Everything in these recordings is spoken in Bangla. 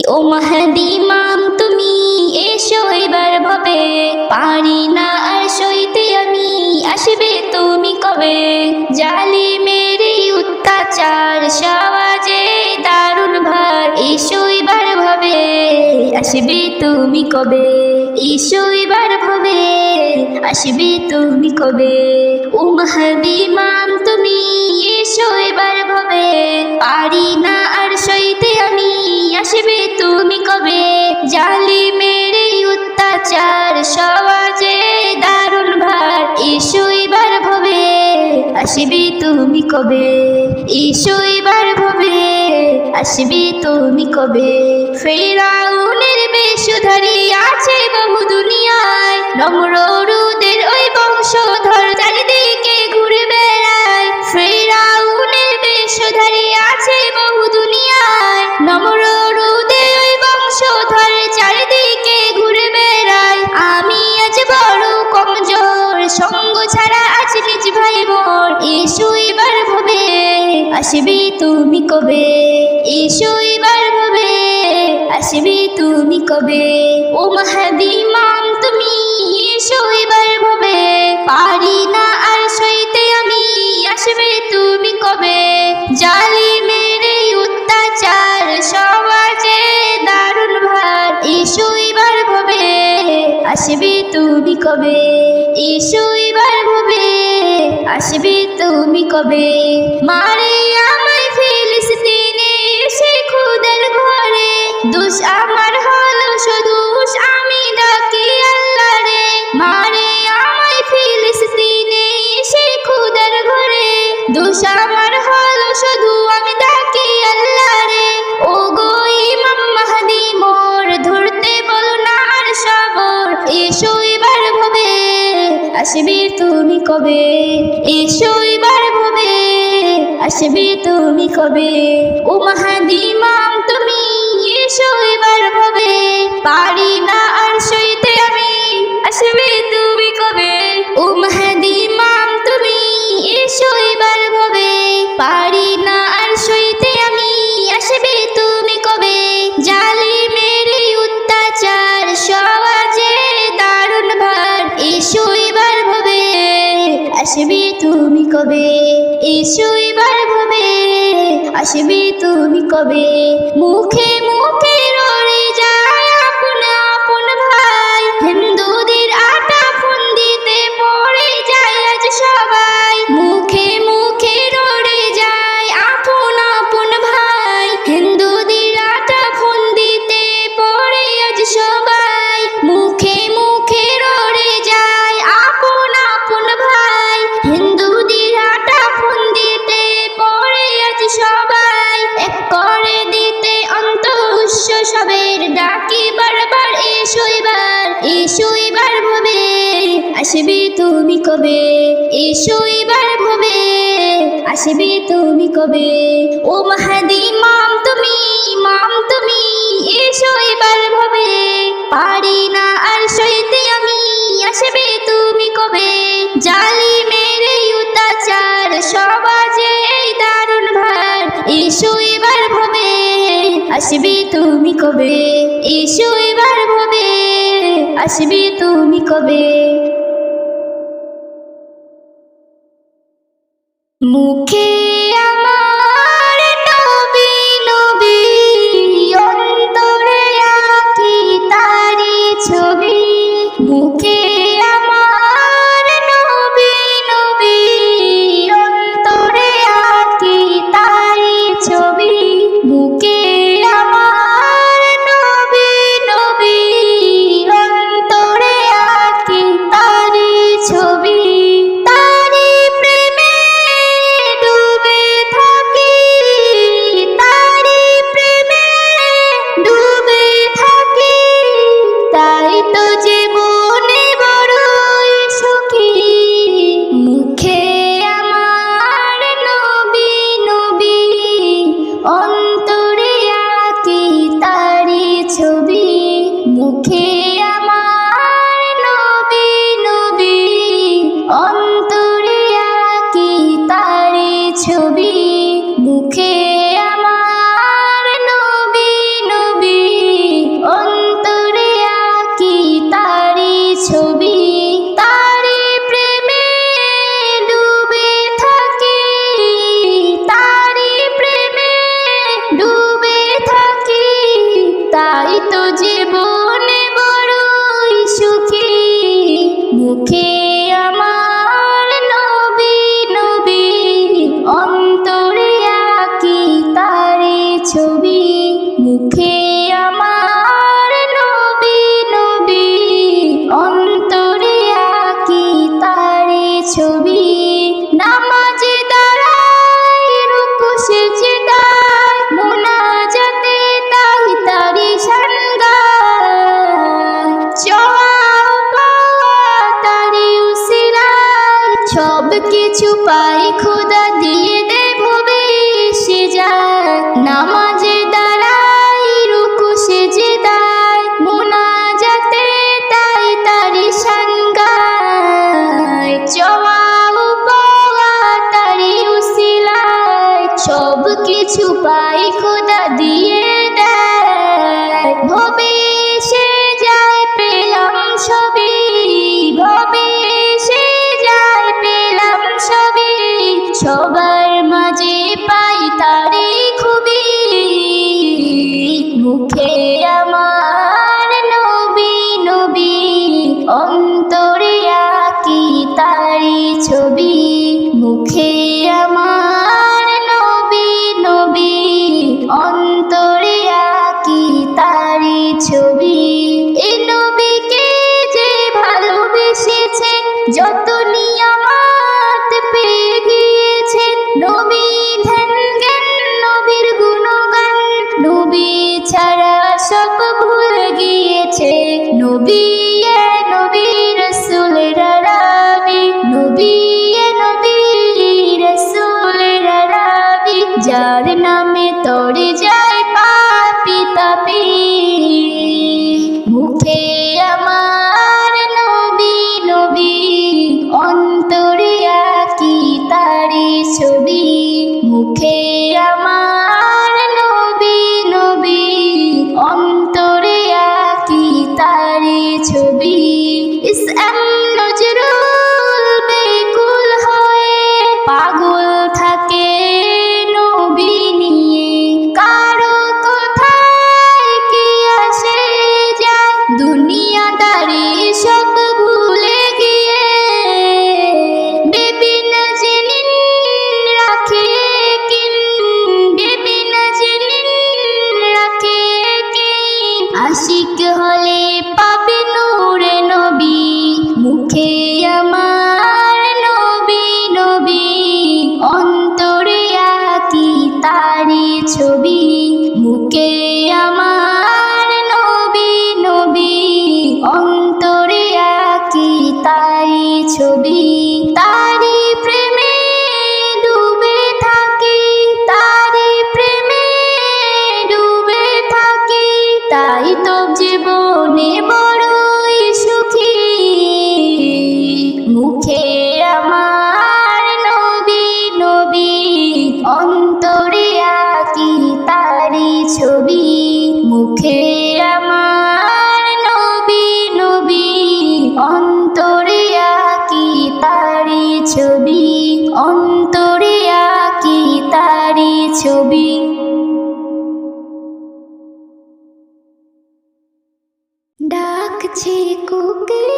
ও মাহদী ইমাম তুমি এসো এবার ভবে, পারি না আর সইতে আমি, আসবে তুমি কবে? জালিমের এই অত্যাচার সমাজে দারুণ ভার, এসো এবার ভবে, আসবে তুমি কবে? এসো এবার ভবে, আসবে তুমি কবে? ও মাহদী ইমাম তুমি এসো এবার ভবে, পারি না আর সইতে আমি, আসবে তুমি কবে? জালিমের এই অত্যাচার সমাজে দারুণ ভার, এসো এবার ভবে, আসবে তুমি কবে? এসো এবার ভবে, আসবে তুমি কবে? ফিরআউনের বেশধারী আছে বহু দুনিয়ায়, নমরুদের ওই বংশধর চারিদিকে ঘুরে বেড়ায়। ফিরআউনের বেশধারী আছে বহু দুনিয়ায়, নমরুদের ওই বংশধর চারিদিকে ঘুরে বেড়ায়। আমি আজ বড় কমজোর, সঙ্গ ছাড়া আজ নিজ ভাই মোর, এসো এবার ভবে, আসবে তুমি কবে? এসো এবার ভবে, আসবে তুমি কবে? ও মাহদী ইমাম তুমি এসো এবার ভবে, পারি না আর সইতে আমি, আসবে তুমি কবে? জালিমের এই অত্যাচার সমাজে দারুণ ভার, এসো এবার ভবে, আসবে তুমি কবে? এসো এবার ভবে, আসবে তুমি কবে? মারে আমায় ফিলিস্তিনে এসে খুদের ঘরে, দোষ আমার হলো শুধু, আমি ডাকি আল্লাহ রে। মারে আমায় ফিলিস্তিনে এসে খুদের ঘরে, দোষ আমার হলো শুধু, আমি ডাকি আল্লাহ রে। ও গো ইমাম মাহদী মোর, ধরতে বলো না আর সবর, এসো এবার ভবে, আসবে তুমি কবে? এসো এবার ভবে, আসবে তুমি কবে? ও মাহদী ইমাম তুমি এসো এবার ভবে, পারি না আর সইতে আমি, আসবে তুমি কবে? ও মাহদী ইমাম তুমি এসো এবার ভবে, পারি না আর সইতে আমি, আসবে তুমি কবে? জালিমের এই অত্যাচার সমাজে দারুণ ভার, এসো এবার ভবে, আসবে তুমি কবে? এসো এবার ভবে, আসবে তুমি কবে? মুখে মুখে রড়ে যায় আপন আপন ভাই, হিন্দুদের আটা ফন্দিতে পড়ে যায় আজ সবাই। মুখে মুখে রড়ে যায় আপন আপন ভাই, হিন্দুদের আটা ফন্দিতে পড়ে আজ সবাই। মুখে মুখে রড়ে যায় আপন আপন ভাই, হিন্দুদের আটা ফন্দিতে পড়ে আজ সবাই। এক করে দিতে অন্ত সবের ডাকি বারবার, এসো এবার, এসো এবার ভবে, আসবে তুমি কবে? এসো এবার ভবে, আসবে তুমি কবে? ও মাহদী ইমাম তুমি এসো এবার ভবে, পারি না আর সইতে আমি, আসবে তুমি কবে? জালিমের এই অত্যাচার সমাজে এই দারুণ ভার, এসো এবার ভবে, আসবে তুমি কবে? এসো এবার ভবে, আসবে তুমি কবে? মুখে আমার নবী নবী, অন্তরে আঁকি তারি ছবি। মুখে আমার নবী নবী, অন্তরে আঁকি তারি ছবি। মুখে আমার নবী নবী, অন্তরে আঁকি তারি ছবি। তারি প্রেমে ডুবে থাকি, তারি প্রেমে ডুবে থাকি, তাই তো জীবনে বড়ই সুখী। মুখে আমার নবী নবী, অন্তরে আঁকি তারি ছবি। মুখে আমার নবী নবী, অন্তরে আঁকি তারি ছবি। মুখে আমার নবী নবী, কিছু পাই খোদা দিয়ে দে ভবিষ্যে যায় নামাজে দাঁড়াই রুকু সেজদায় মুনাজাতে তাই তারি শান গায় চাওয়া ও পাওয়া তারি উসিলায় সব কিছু পাই খোদা দিয়ে দেয় ভবিষ্যে যায় পেলাম সবই ভবিষ্যে যায় পেলাম সবই সবার মাঝে পাই তারি খুবই মুখে আমার নবী নবী অন্তরে আঁকি তারি ছবি মুখে আমার নবী নবী অন্তরে আঁকি তারি ছবি এই নবীকে যে ভালোবেসেছেন যত নিয়ামত পেয়ে গিয়েছেন নবী ধ্যান জ্ঞান নবীর গুণগান নবী ছাড়া সব ভুলে গিয়েছে নবী নবী রসুলের রাবি নবী নবী রসুলের রাবি যার নামে তরে যায় পাপি তাপি মুখে আমার নবী নবী অন্তরে আঁকি তারি ছবি মুখে আমার নবী নবী অন্তরে আঁকি তারি ছবি ইসলাম নজরুল বেকুল হয়ে পাগল থাকে নবী নিয়ে কারো কোথায় কি আসে যায় দুনিয়াদারি সব ভুলে গিয়ে বেবি নাজনীন রাখে কিন বেবি নাজনীন রাখে কিন আশিক হলে পাবে নূরে নবী মুখে আমার নবী নবী অন্তরে আঁকি তারি ছবি মুখে আমার নবী নবী অন্তরে আঁকি তারি ছবি তারি প্রেমে ডুবে থাকি তারি প্রেমে ডুবে থাকি তাই তো জীবনে বড়ই সুখী মুখে আমার নবী নবী অন্তরে আঁকি তারি ছবি মুখে আমার নবী নবী অন্তরে আঁকি তারি ছবি অন্তরে আঁকি তারি ছবি ডাকছে কোকিল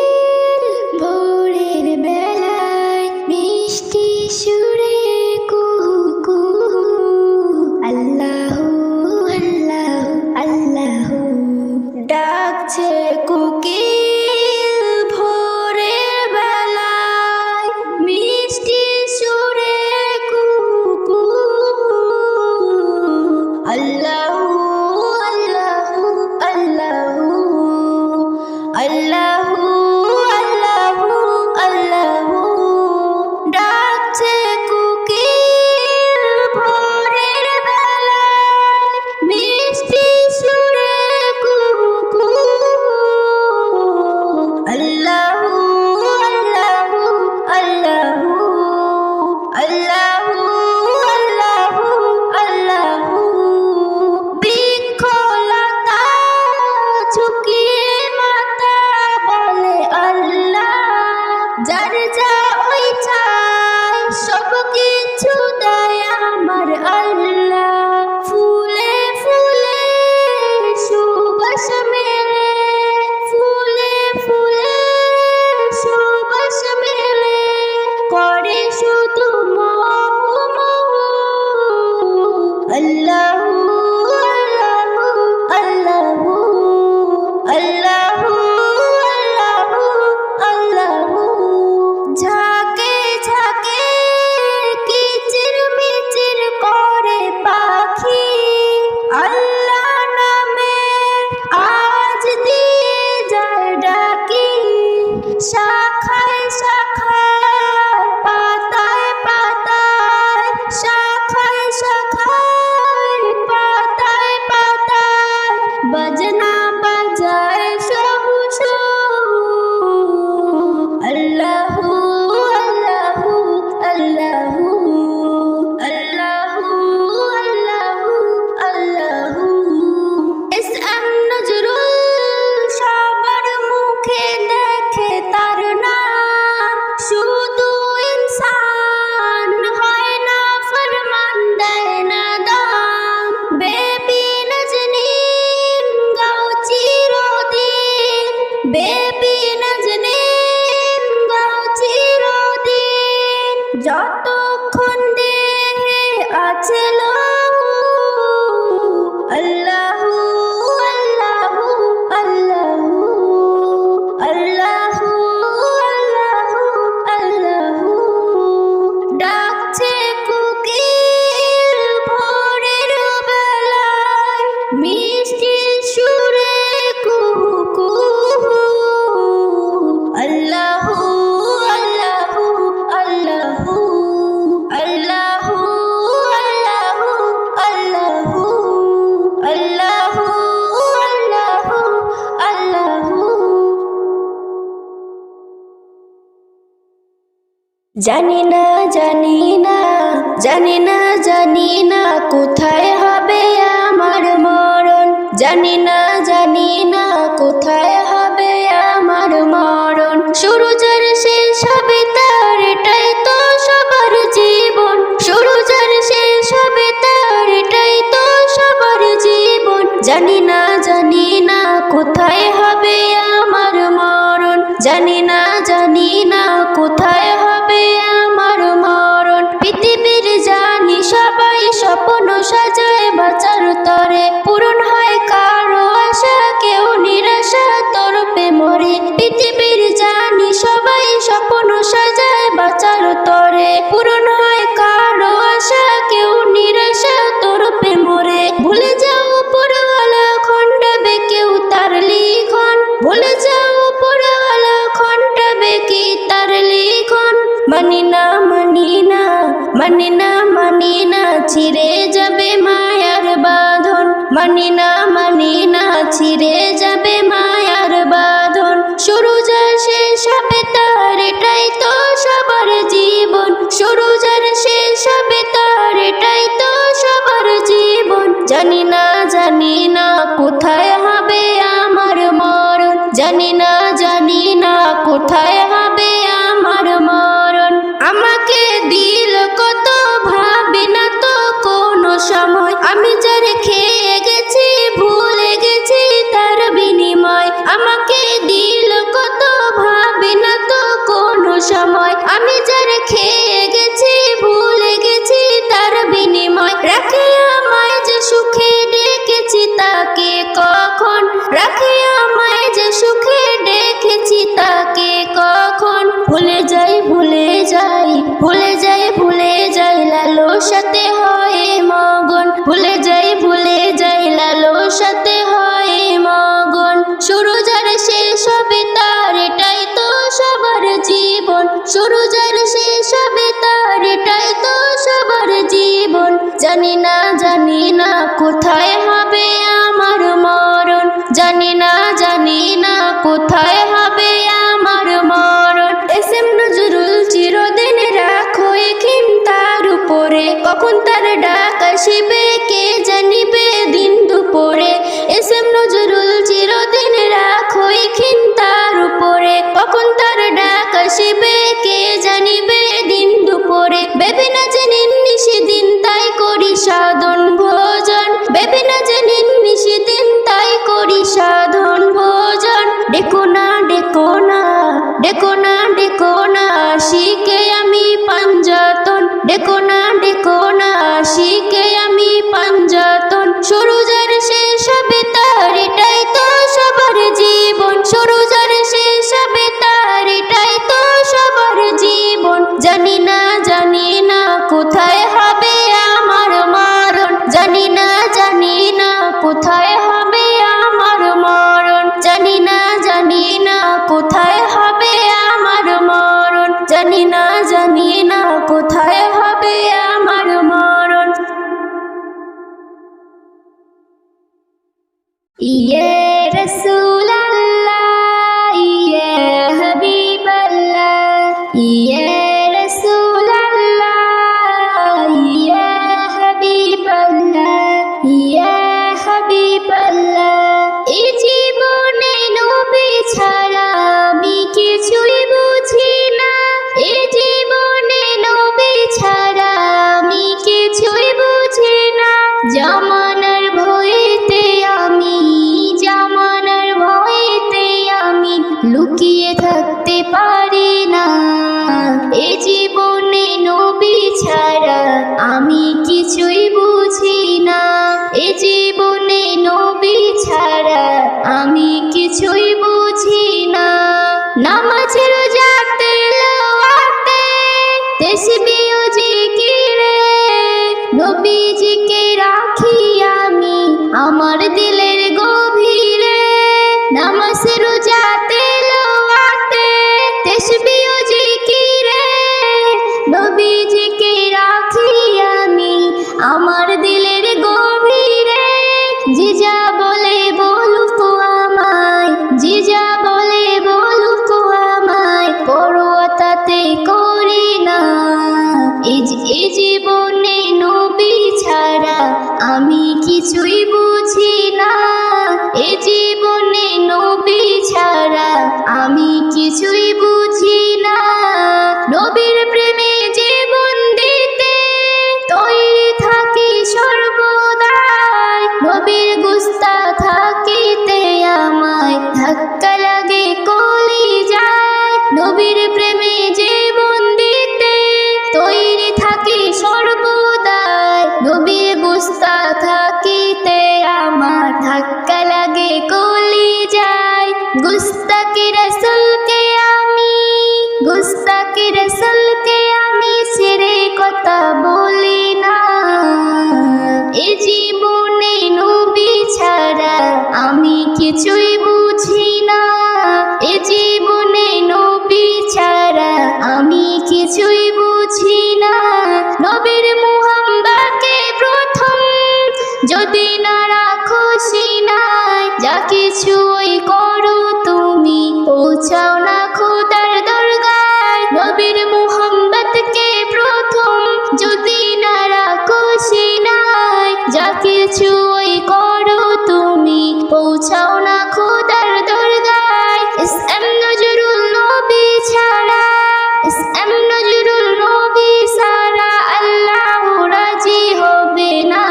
ভোরের বেলায় মিষ্টি সুরে কুহু আল্লাহু আল্লাহু আল্লাহু ডাকছে কোকিল ভোরের বেলায় মিষ্টি সুরে কুহু আল্লাহু আল্লাহু আল্লাহু আল্লাহু জানি না জানি না জানি না জানি না কোথায় হবে আমার মরণ, জানি না জানি না কোথায় হবে আমার মরণ। শুরু যার শেষ হবে তার, এটাই তো সবার জীবন। শুরু যার শেষ হবে তার, এটাই তো সবার জীবন। জানি না কোথায় হবে আমার মরণ, জানি না কোথায় হবে আমার মরণ। পৃথিবীর জানি সবাই স্বপ্ন সাজায় বাঁচার তরে, পূরণ হয় কারো আশা কেউ নিরাশা তরপে মরে। পৃথিবীর জানি সবাই স্বপ্ন সাজায় বাঁচার তরে, পূরণ হয় কারো আশা কেউ নিরাশা তরপে মরে। ভুলে যাও উপরওয়ালা খণ্ডাবে কেউ তার লিখন, ভুলে যাও উপরওয়ালা খণ্ডাবে কি তার লিখন। মানি না মানি না মানি না মানি না ছিঁড়ে যাবে মায়ার বাঁধন, মানি না ছিঁড়ে যাবে মায়ার বাঁধন। শুরু যার শেষ হবে তার, এটাই তো সবার জীবন। শুরু যার শেষ হবে তার, এটাই তো সবার জীবন। জানি না কোথায় হবে আমার মরণ, জানি না কোথায় হবে আমার মরণ। আমাকে দিল কত ভাবি না তো কোনো সময়, আমি যার খেয়ে গেছি ভুলে গেছি তার বিনিময়। আমাকে দিল কত ভাবি না তো কোনো সময়, আমি যার খেয়ে গেছি ভুলে গেছি তার বিনিময়। রাখে আমায় যে সুখে ডেকেছি তাকে কখন, রাখে আমায় যে সুখে ডেকেছি তাকে কখন। ভুলে যাই ভুলে যাই ভুলে যাই ভুলে যাই লালসাতে হয় মগন, ভুলে যাই লালসাতে হয় মগন। শুরু যার শেষ হবে তার, এটাই তো সবার জীবন। শুরু যার শেষ হবে তার, এটাই তো সবার জীবন। জানি না কোথায় হবে আমার মরণ, জানি না কোথায় হবে আমার মরণ। এস এম নজরুল চিরদিন রাখো এখিন তার উপরে, কখন তার ডাক আসিবে কে জানিবে দিন দুপুরে। এস এম নজরুল চিরদিন রাখো এখিন তার উপরে, কখন তার ডাক আসিবে কে জানিবে দিন দুপুরে। ভেবে না যে নিশিদিন তাই করি সাধন ভোজন, ভেবে না যে নিশিদিন তাই করি সাধন ভোজন। ডেকো না শিখে আমি পাঞ্জাতন, ডেকো না শিখে আমি পাঞ্জাতন। শুরু যার শেষ হবে তার, এটাই তো সবার জীবন। শুরু যার শেষ হবে তার, এটাই তো সবার জীবন। জানি না কোথায় হবে আমার মরণ, জানি না কোথায় হবে আমার মরণ। জানি না কোথায় হবে আমার মরণ, জানি না কোথায় হবে আমার মরণ। কিছুই বুঝি না, এ জীবনে নবী ছাড়া আমি কিছুই বুঝি না। নবীর মুহাম্মাদকে প্রথম যদি না রাখো সিনায়, যা কিছুই করো তুমি পৌঁছাও না খোদার দরগায়। নবীর মুহাম্মাদকে প্রথম যদি না রাখো সিনায়, যা কিছুই করো তুমি পৌঁছাও না খোদার দরগায়। ইসলাম নজরুল নবী ছাড়া, ইসলাম নজরুল নবী ছাড়া আল্লাহ রাজি হবে না।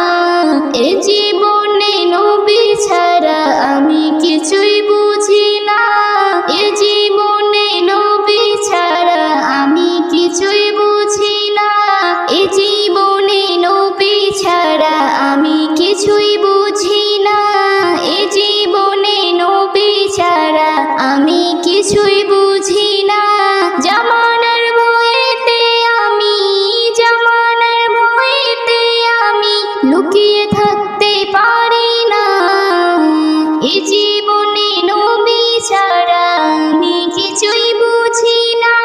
এ জীবনে নবী ছাড়া আমি কিছুই বুঝি না, এ জীবনে নবী ছাড়া আমি কিছুই বুঝি না, এ জীবনে নবী ছাড়া আমি কিছুই বুঝি না, এ জীবনে নবী ছাড়া আমি কিছুই বুঝি না। জামানার ভয়েতে আমি, জামানার ভয়েতে আমি লুকিয়ে থাকতে পারি না, এ জীবনে নবী ছাড়া আমি কিছুই বুঝি না,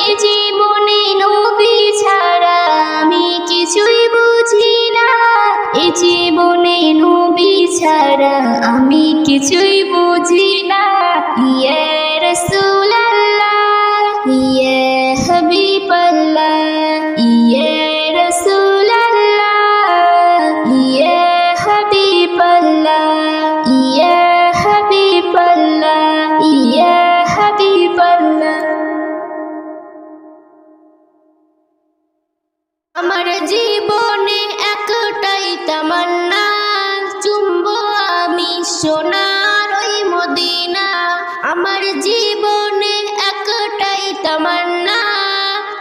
এ জীবনে নবী ছাড়া আমি কিছুই বুঝি না, এ জীবনে নবী ছাড়া আমি কিছুই বুঝি না। ইয়া রাসূলুল্লাহ, ইয়া হাবিবাল্লাহ, ইয়া রাসূলুল্লাহ, ইয়া হাবিবাল্লাহ, ইয়া হাবিবাল্লাহ, ইয়া হাবিবাল্লাহ। আমার জীবনে একটাই তামান্না, চুম্বো আমি সোনার ওই মদিনা। আমার জীবনে একটাই তামান্না,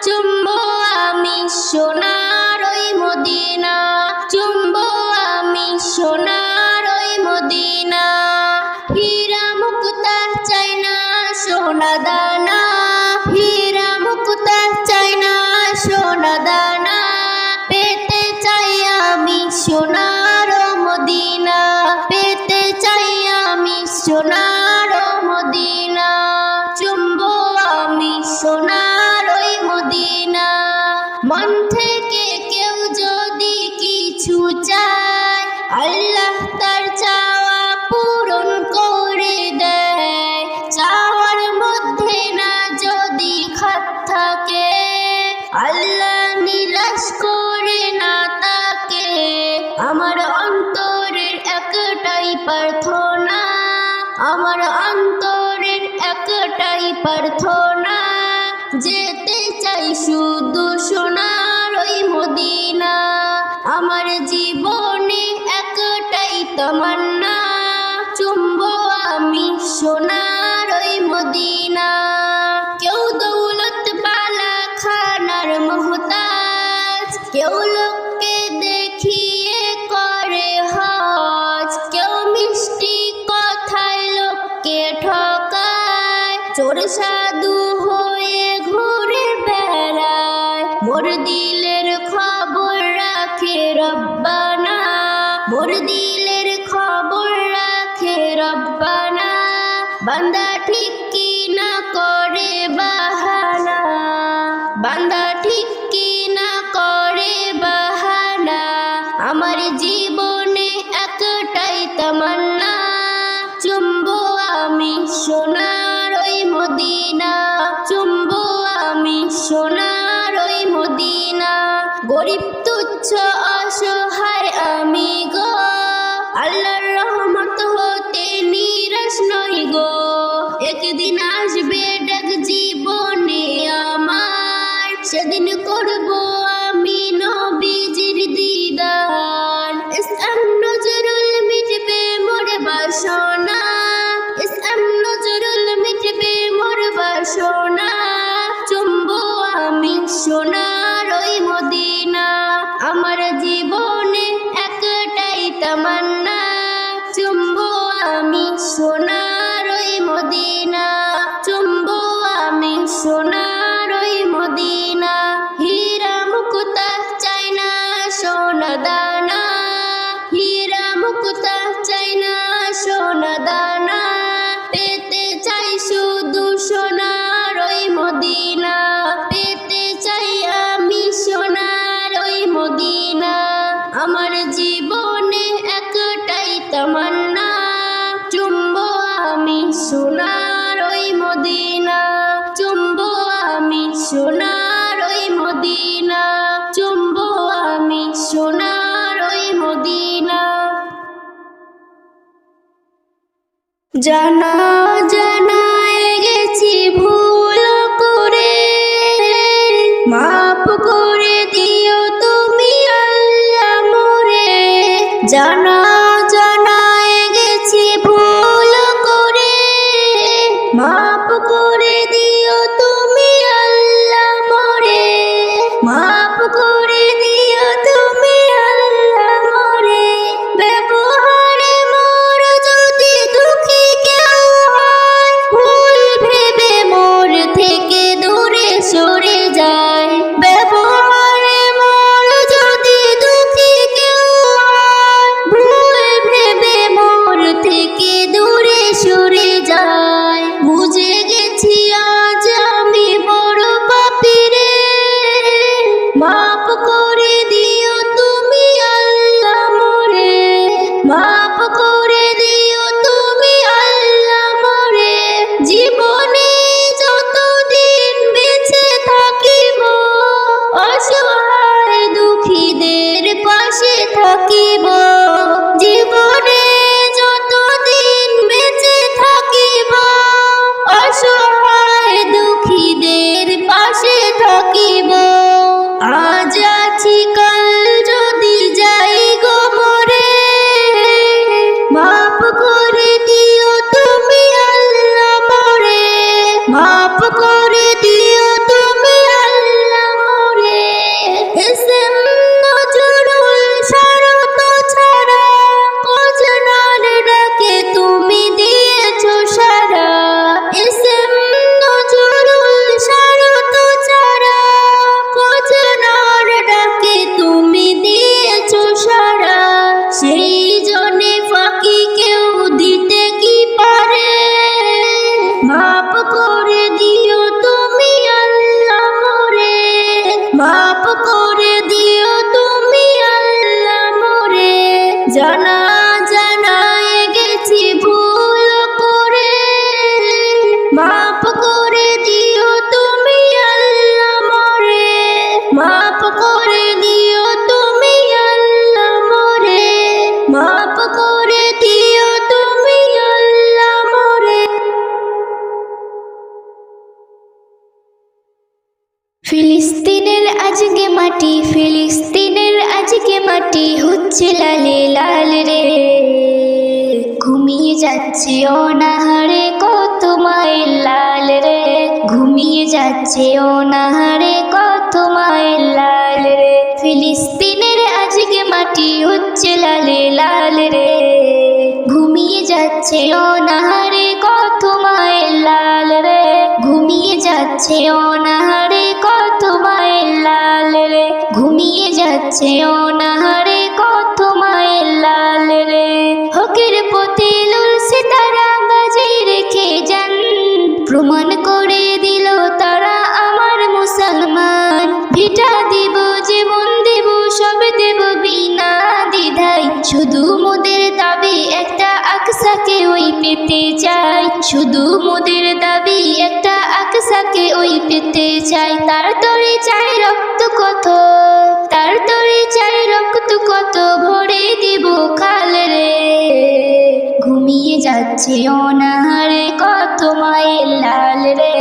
চুম্বো আমি সোনার ওই মদিনা, চুম্বো আমি সোনার ওই মদিনা। হীরা মুক্তা চাই না সোনা দানা, হীরা মুক্তা চাই না সোনা দানা, পেতে চাই আমি সোনার মদিনা, পেতে চাই আমি সোনার মদিনা, চুম্বো আমি সোনার ওই মদিনা। মন থেকে কেউ যদি কিছু চায়, আল্লাহ তার চাওয়া পূরণ করে দেয়। চাওয়ার মধ্যে না যদি খাত থাকে, আল্লাহ নিরাশ করে না তাকে। আমার অন্তরের একটাই প্রার্থনা, আমার অন্তরের একটাই প্রার্থনা, যেতে চাই শুধু সোনার ওই মদিনা। আমার জীবনে একটাই তামান্না, চুম্বো আমি সোনার ওই মদিনা। কেউ দৌলত বালা খানার মোহতাজ, কেউ লোককে দেখিয়ে করে হজ, কেউ মিষ্টি কথায় লোককে ঠকায়, চোর সাধু হয়ে ঘুরে বেড়ায়। মোর দিলের খবর রাখে রব্বানা, মোর দিলের খবর রাখে রব্বানা। বান্দা ঠিক কি না করে বাহানা, বান্দা ঠিক কি না করে বাহানা। আমার জীবনে একটাই তামান্না, চুম্বো আমি সোনার ওই মদিনা, চুম্বো আমি সোনার ওই মদিনা। গরিব তুচ্ছ অসহায় আমি গো, আল্লাহর রহমত হতে নিরাশ নই গো। একদিন আসবে ডাক জীবনে আমার, সেদিন করব আমি নবীজির দিদার। ইসলাম নজরুল মিটবে মোর বাসনা, ইসলাম নজরুল মিটবে মোর বাসনা, চুম্বো আমি সোনার ওই মদিনা। আমার জীবনে একটাই তামান্না, চুম্বো আমি সোনার ওই মদিনা, চুম্বো আমি সোনার ওই মদিনা। হীরা মুক্তা চাই না সোনা দানা, হীরা মুক্তা চাই না সোনা দানা। জানা জানায় গেছি ভুল করে, মাফ করে দিও তুমি আল্লাহ মোরে। জানা জানায় গেছি ভুল করে, মাফ করে দিও তুমি আল্লাহ মোরে। মাফ করে দিও তুমি আল্লাহ মোরে। ব্যবহারে মোর যদি দুঃখী কেউ হয়, ভুল ভেবে মোর থেকে দূরে সরে যায়। ব্যবহারে মোর যদি দুঃখী কেউ হয়, ভুল ভেবে মোর থেকে দূরে সরে যায়। বুঝে গেছি আজ আমি বড় পাপী রে, মাফ করে দিও তুমি আল্লাহ মোরে। মাফ করে দিও তুমি আল্লাহ মোরে। জীবনে যতদিন বেঁচে থাকিব, অসহায় দুঃখীদের পাশে থাকিব। জীবনে যতদিন বেঁচে থাকিব, অসহায় দুঃখীদের পাশে থাকিব। আজ আছি কাল যদি যাই গো মরে, মাফ করে দিও তুমি আল্লাহ মোরে। মাফ করে দিও তুমি আল্লাহ মোরে। এসএম নজরুল শরত ছাড়া কজনার ডাকে তুমি দিয়েছো সারা। এসএম নজরুল শরত ছাড়া কজনার ডাকে তুমি দিয়েছো সারা। সেই জন্যে ফাঁকি কেউ দিতে কি পারে, মাফ করে দিও তুমি আল্লাহ মোরে। মাফ করে দিও তুমি আল্লাহ মোরে। জানা জানায় গেছি ভুল করে, মাফ করে দিও তুমি আল্লাহ মোরে। মাফ করে দিও তুমি আল্লাহ মোরে। মাফ করে দিও তুমি আল্লাহ মোরে। ফিলিস্তিনের আজকে মাটি, ফিলিস্তিনের আজকে মাটি হচ্ছে লালে লাল রে। ঘুমিয়ে যাচ্ছে অনাহারে কত মায়ের লাল রে। ঘুমিয়ে যাচ্ছে অনাহারে কত মায়ের লাল রে। ফিলিস্তিনের আজকে মাটি হচ্ছে লালে লাল রে। ঘুমিয়ে যাচ্ছে অনাহারে কত মায়ের লাল রে। ঘুমিয়ে যাচ্ছে অনাহারে কত মায়ের লাল রে। ঘুমিয়ে যাচ্ছে অনাহারে কত মায়ের লাল রে। হকের পথে লড়ছে তারা বাজি রেখে যান, প্রমাণ করে দিল তারা আমার মুসলমান। ভিটা দিব জীবন দেব সব দেব বিনা দ্বিধায়। শুধু মোদের দাবি একটা আকসাকে ওই পেতে চাই। শুধু মোদের দাবি একটা আকসাকে ওই পেতে চাই। তার তরে চাই রক্ত কত, তার তরে চাই রক্ত কত, ভরে দিব খাল রে। ঘুমিয়ে যাচ্ছে অনাহারে কত মায়ের লাল রে।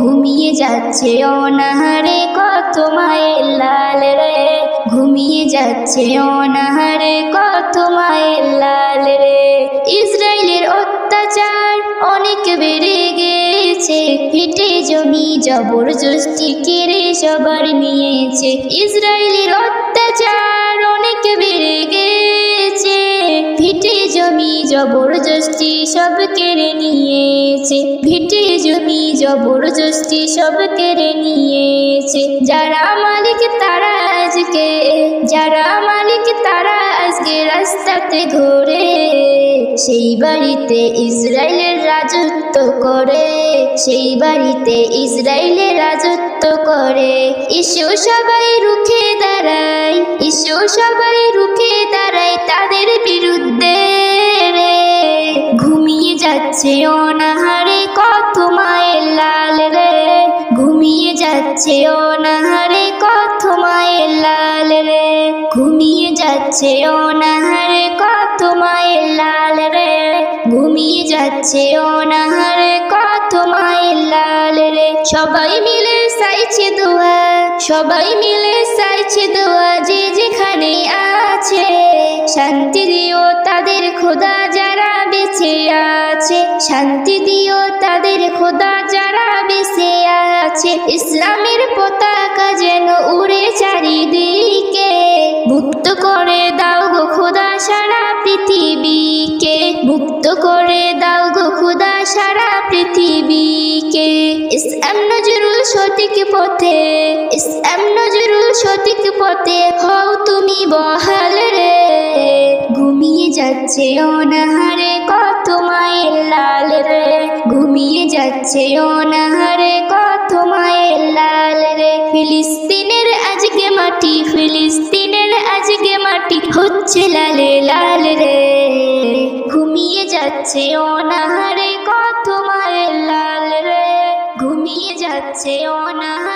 ঘুমিয়ে যাচ্ছে অনাহারে কত মায়ের লাল রে। ঘুমিয়ে যাচ্ছে অনাহারে কত মায়ের লাল রে। ইসরায়েলের অত্যাচার অনেক বেড়ে গেছে, ফেটে জমি জবরদস্তি কেড়ে সবার নিয়েছে। ইসরায়েলের অত্যাচার অনেক বেড়ে গেছে, ফেটে জমি জবরদস্তি সব কেড়ে নিয়েছে। ফেটে জমি জবরদস্তি সব কেড়ে নিয়েছে। যারা মালিক তারা আজকে, যারা মালিক তারা আজকে রাস্তাতে ঘোরে। সেই বাড়িতে ইসরায়েলের রাজত্ব করে, সেই বাড়িতে ইসরায়েলের রাজত্ব করে। এসো সবাই রুখে দাঁড়াই, এসো সবাই রুখে দাঁড়াই তাদের বিরুদ্ধে রে। ঘুমিয়ে যাচ্ছে অনাহারে কত মায়ের লাল রে। ঘুমিয়ে যাচ্ছে অনাহারে কত মায়ের লাল রে। ঘুমিয়ে যাচ্ছে অনাহারে কত মায়ের লাল রে। ঘুমিয়ে যাচ্ছে যাচ্ছে অনাহারে কত মায়ের লাল রে। সবাই মিলে চাইছে দোয়া, সবাই মিলে চাইছে দোয়া, যে যেখানে আছে শান্তি দিও তাদের খোদা যারা বেঁচে আছে, শান্তি দিও তাদের খোদা যারা বেঁচে আছে। ইসলামের পতাকা যেন উড়ে চারিদিকে, মুক্ত করে দাও গো খোদা সারা পৃথিবীকে, মুক্ত করে দাও গো খোদা সারা পৃথিবীকে। ইসলাম নজরুল সঠিক পথে, ইসলাম নজরুল সঠিক পথে, হও তুমি বহাল রে। ঘুমিয়ে যাচ্ছে অনাহারে কত মায়ের লাল রে, ঘুমিয়ে যাচ্ছে অনাহারে কত মায়ের লাল রে। ফিলিস্তিনের আজকে মাটি, ফিলিস্তিনের আজকে মাটি হচ্ছে লালে লাল রে। ঘুমিয়ে যাচ্ছে অনাহারে কত মায়ের লাল রে, ঘুমিয়ে যাচ্ছে অনাহারে।